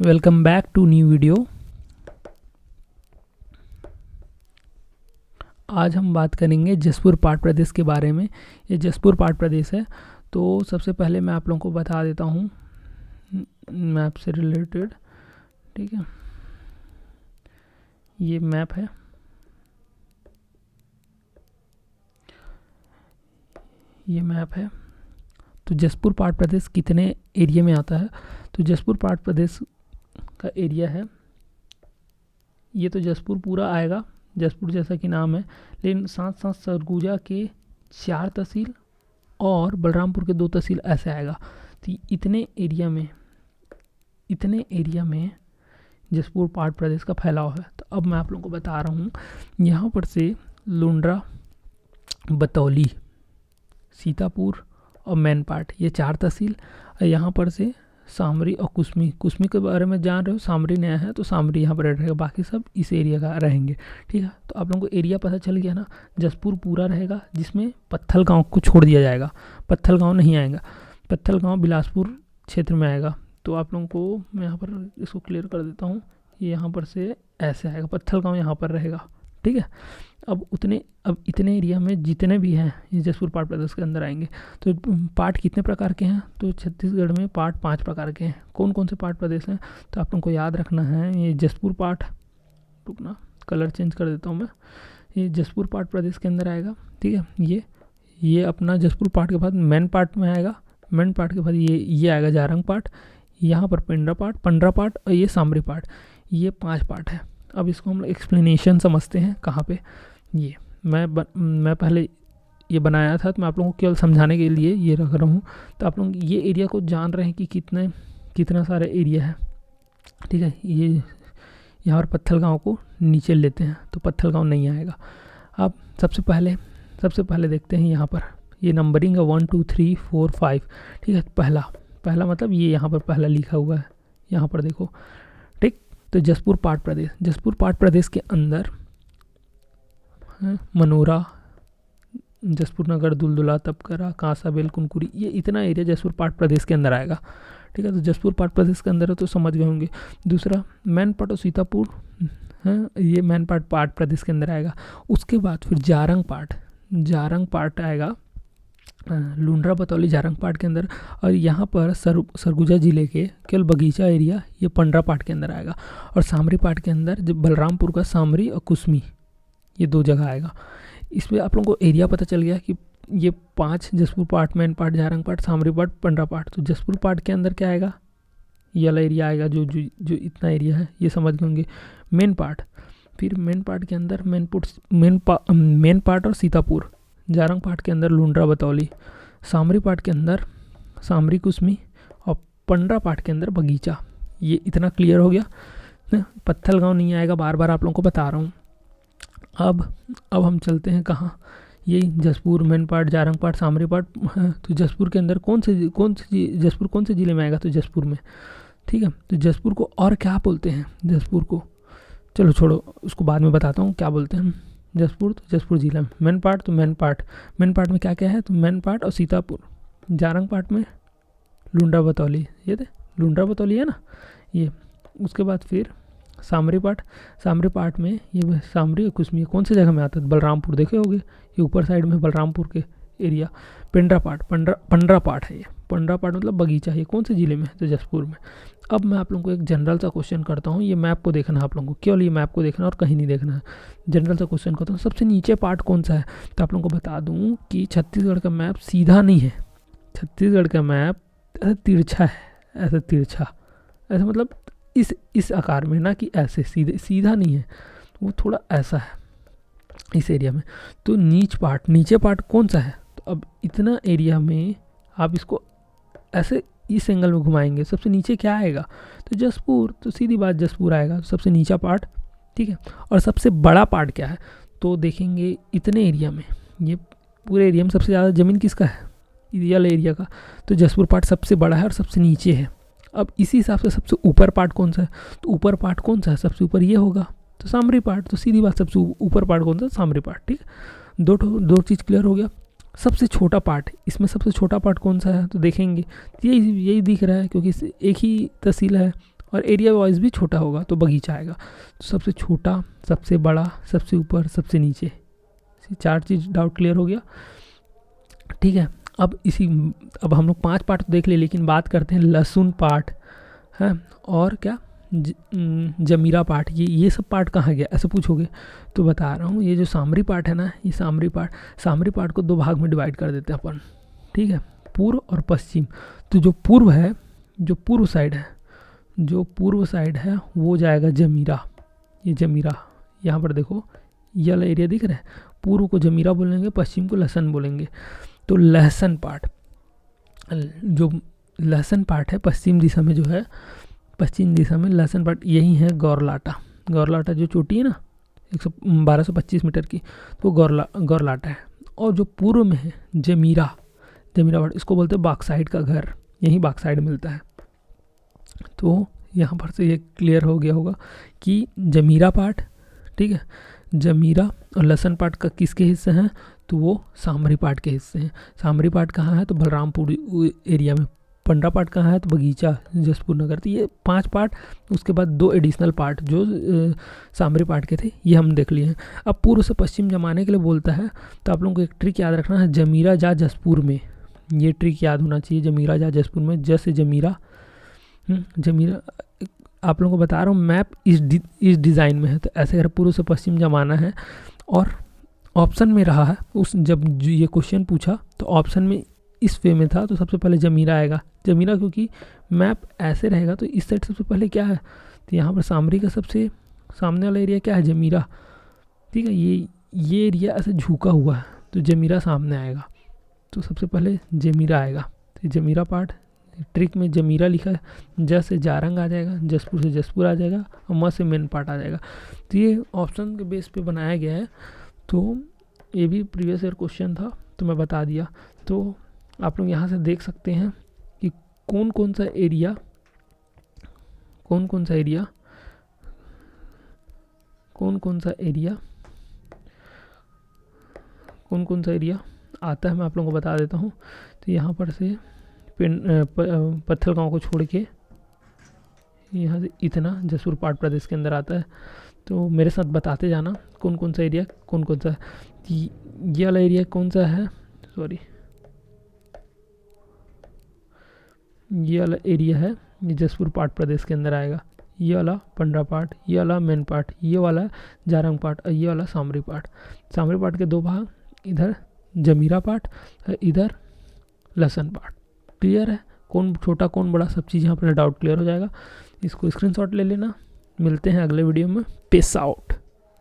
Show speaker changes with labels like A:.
A: Welcome back to new video. आज हम बात करेंगे जसपुर पाट प्रदेश के बारे में। ये जसपुर पाट प्रदेश है। तो सबसे पहले मैं आप लोगों को बता देता हूँ मैप से रिलेटेड। ठीक है, ये मैप है। ये मैप है। तो जसपुर पाट प्रदेश कितने एरिया में आता है? तो जसपुर पाट प्रदेश का एरिया है, ये तो जसपुर पूरा आएगा, जसपुर जैसा कि नाम है, लेकिन साथ साथ सरगुजा के 4 तहसील और बलरामपुर के 2 तहसील ऐसे आएगा। तो इतने एरिया में जसपुर पाट प्रदेश का फैलाव है। तो अब मैं आप लोगों को बता रहा हूँ, यहाँ पर से लुंड्रा, बतौली, सीतापुर और मैनपाट, ये 4 तहसील। यहाँ पर से सामरी और कुसमी के बारे में जान रहे हो, सामरी नया है तो सामरी यहाँ पर रहेगा, बाकी सब इस एरिया का रहेंगे। ठीक है, तो आप लोगों को एरिया पता चल गया ना। जसपुर पूरा रहेगा, जिसमें पत्थल गांव को छोड़ दिया जाएगा। पत्थल गांव नहीं आएगा, पत्थल गांव बिलासपुर क्षेत्र में आएगा। तो आप लोगों को मैं यहाँ पर इसको क्लियर कर देता हूँ, ये यहाँ पर से ऐसे आएगा, पत्थल गाँव यहाँ पर रहेगा। ठीक है, अब इतने एरिया में जितने भी हैं ये जसपुर पाट प्रदेश के अंदर आएंगे। तो पाट कितने प्रकार के हैं? तो छत्तीसगढ़ में पाट 5 प्रकार के हैं। कौन कौन से पाट प्रदेश हैं? तो आप लोगों को याद रखना है, ये जसपुर पाट, रुकना कलर चेंज कर देता हूँ मैं, ये जसपुर पाट प्रदेश के अंदर आएगा। ठीक है, ये अपना जसपुर पाट के बाद मैन पाट में आएगा। मैन पाट के बाद ये आएगा जारंग पाट, यहाँ पर पंडरा पाट और ये सामरी पाट। ये 5 पाट है। अब इसको हम एक्सप्लेनेशन समझते हैं कहाँ पे। ये मैं पहले ये बनाया था, तो मैं आप लोगों को केवल समझाने के लिए ये रख रहा हूँ। तो आप लोग ये एरिया को जान रहे हैं कि कितना सारा एरिया है। ठीक है, ये यहाँ पर पत्थल गाँव को नीचे लेते हैं तो पत्थल गाँव नहीं आएगा। अब सबसे पहले देखते हैं यहाँ पर ये नंबरिंग है 1 2 3 4 5। ठीक है, पहला मतलब ये यहाँ पर पहला लिखा हुआ है, यहाँ पर देखो। ठीक, तो जसपुर पाट प्रदेश के अंदर मनोरा, जसपुर नगर, दुलदुला, तपकरा, कांसाबेल, कुनकुरी, ये इतना एरिया जसपुर पाट प्रदेश के अंदर आएगा। ठीक है, तो जसपुर पाट प्रदेश के अंदर है तो समझ गए होंगे। दूसरा मैनपाट और सीतापुर, ये मैनपाट पाट प्रदेश के अंदर आएगा। उसके बाद फिर जारंग पाट आएगा, लुंड्रा, बतौली, जारंग पाट के अंदर। और यहाँ पर सरगुजा जिले के केवल बगीचा एरिया, ये पंडरा पाट के अंदर आएगा। और सामरी पाट के अंदर जब बलरामपुर का सामरी और कुसमी, ये 2 जगह आएगा। इसमें आप लोगों को एरिया पता चल गया कि ये 5 जसपुर पाट, मैन पाट, जारंग पाट, सामरी पाट, पंडरा पाट। तो जसपुर पाट के अंदर क्या आएगा? ये वाला एरिया आएगा, जो इतना एरिया है, ये समझ गए होंगे। मेन पाट, फिर मेन पाट के अंदर मेन पाट और सीतापुर, जारंग पाट के अंदर लुंड्रा, बतौली, सामरी पाट के अंदर सामरी, कुसमी और पंडरा पाट के अंदर बगीचा। ये इतना क्लियर हो गया। पत्थल गाँव नहीं आएगा, बार बार आप लोगों को बता रहा हूँ। अब हम चलते हैं कहाँ? ये जसपुर, मैन पाट, जारंग पाट, सामरी पाट। तो जसपुर के अंदर जसपुर कौन से ज़िले में आएगा? तो जसपुर में। ठीक है, तो जसपुर को और क्या बोलते हैं? जसपुर को चलो छोड़ो, उसको बाद में बताता हूँ क्या बोलते हैं। जसपुर तो जसपुर जिला में, मैन पाट तो मैन पाट में क्या क्या है? तो मैन पाट और सीतापुर। जारंग पाट में लुंड्रा, बतौली, ये थे लुंड्रा, बतौली है ना ये। उसके बाद फिर सामरी पाट में ये सामरी और कुसमी कौन सी जगह में आता है? बलरामपुर, देखे होगे, ये ऊपर साइड में बलरामपुर के एरिया। पंडरा पाट है ये। पंडरा पाट मतलब बगीचा, ये कौन से ज़िले में है? तो जसपुर में। अब मैं आप लोगों को एक जनरल सा क्वेश्चन करता हूँ, ये मैप को देखना है आप लोगों को, केवल ये मैप को देखना और कहीं नहीं देखना है। जनरल सा क्वेश्चन करता हूँ, सबसे नीचे पार्ट कौन सा है? तो आप लोगों को बता दूँ कि छत्तीसगढ़ का मैप सीधा नहीं है। छत्तीसगढ़ का मैप ऐसा तिरछा है, ऐसा मतलब इस आकार में ना, कि ऐसे सीधा नहीं है, वो थोड़ा ऐसा है इस एरिया में। तो नीचे पार्ट कौन सा है? तो अब इतना एरिया में आप इसको ऐसे इस एंगल में घुमाएंगे, सबसे नीचे क्या आएगा? तो जसपुर, तो सीधी बात जसपुर आएगा, सबसे नीचा पार्ट। ठीक है, और सबसे बड़ा पार्ट क्या है? तो देखेंगे इतने एरिया में, ये पूरे एरिया में सबसे ज़्यादा ज़मीन किसका है? इडियल एरिया का। तो जसपुर पार्ट सबसे बड़ा है और सबसे नीचे है। अब इसी हिसाब से सबसे ऊपर पार्ट कौन सा है? तो ऊपर पार्ट कौन सा है? सबसे ऊपर ये होगा, तो सामरी पार्ट। तो सीधी बात, सबसे ऊपर पार्ट कौन सा? सामरी पार्ट। ठीक है, दो चीज़ क्लियर हो गया। सबसे छोटा पार्ट, इसमें सबसे छोटा पार्ट कौन सा है? तो देखेंगे यही दिख रहा है, क्योंकि एक ही तहसील है और एरिया वाइज भी छोटा होगा तो बगीचा आएगा। तो सबसे छोटा, सबसे बड़ा, सबसे ऊपर, सबसे नीचे, 4 चीज़ डाउट क्लियर हो गया। ठीक है, अब हम लोग 5 पार्ट देख ले, लेकिन बात करते हैं लहसुन पार्ट है और क्या जमीरा पार्ट। ये सब पार्ट कहाँ गया ऐसे पूछोगे तो बता रहा हूँ, ये जो सामरी पार्ट है ना, ये सामरी पार्ट को 2 भाग में डिवाइड कर देते हैं अपन। ठीक है, पूर्व और पश्चिम। तो जो पूर्व साइड है वो जाएगा जमीरा। ये जमीरा, यहाँ पर देखो ये वाला एरिया दिख रहा है, पूर्व को जमीरा बोलेंगे, पश्चिम को लहसन बोलेंगे। तो लहसन पार्ट, जो लहसन पार्ट है पश्चिम दिशा में, जो है पश्चिम दिशा में लहसन पार्ट, यही है गौरलाटा जो चोटी है ना 1225 मीटर की, तो गौरलाटा है। और जो पूर्व में है जमीरा पार्ट, इसको बोलते हैं बाक्साइड का घर, यही बाक्साइड मिलता है। तो यहाँ पर से ये क्लियर हो गया होगा कि जमीरा पार्ट, ठीक है, जमीरा और लहसन पार्ट का किसके हिस्से हैं, तो वो सामरी पार्ट के हिस्से हैं। सामरी पार्ट कहाँ है, तो बलरामपुर एरिया में। पंडरा पार्ट कहाँ है, तो बगीचा जसपुर नगर। तो ये 5 पार्ट, उसके बाद 2 एडिशनल पार्ट जो सामरी पार्ट के थे, ये हम देख लिए हैं। अब पूर्व से पश्चिम जमाने के लिए बोलता है, तो आप लोगों को एक ट्रिक याद रखना है, जमीरा जा जसपुर में। ये ट्रिक याद होना चाहिए, जमीरा जा जसपुर में, जैसे जमीरा आप लोगों को बता रहा हूँ, मैप इस डिज़ाइन में है। तो ऐसे अगर पूर्व से पश्चिम जमाना है और ऑप्शन में रहा है, जब ये क्वेश्चन पूछा तो ऑप्शन में इस वे में था, तो सबसे पहले जमीरा आएगा। जमीरा क्योंकि मैप ऐसे रहेगा तो इस साइड सबसे पहले क्या है, तो यहाँ पर सामरी का सबसे सामने वाला एरिया क्या है, जमीरा। ठीक है, ये एरिया ऐसे झुका हुआ है, तो जमीरा सामने आएगा, तो सबसे पहले जमीरा आएगा। तो जमीरा पार्ट, ट्रिक में जमीरा लिखा है, ज से जारंग आ जाएगा, जसपुर से जसपुर आ जाएगा, और म से मेन पार्ट आ जाएगा। तो ये ऑप्शन के बेस पे बनाया गया है। तो ये भी प्रीवियस ईयर क्वेश्चन था, तो मैं बता दिया। तो आप लोग यहाँ से देख सकते हैं कि कौन कौन सा एरिया आता है, मैं आप लोगों को बता देता हूँ। तो यहाँ पर से पत्थल गांव को छोड़ के यहाँ से इतना जसपुर पाट प्रदेश के अंदर आता है। तो मेरे साथ बताते जाना कौन कौन सा एरिया ये वाला एरिया कौन सा है, ये वाला एरिया है, ये जसपुर पाट प्रदेश के अंदर आएगा। ये वाला पंडरा पार्ट, ये वाला मेन पार्ट, ये वाला जारंग पार्ट, और ये वाला सामरी पार्ट। सामरी पार्ट के 2 भाग, इधर जमीरा पार्ट, इधर लहसन पार्ट। क्लियर है, कौन छोटा कौन बड़ा, सब चीज़ यहाँ पर डाउट क्लियर हो जाएगा। इसको स्क्रीनशॉट ले लेना। मिलते हैं अगले वीडियो में। Peace out.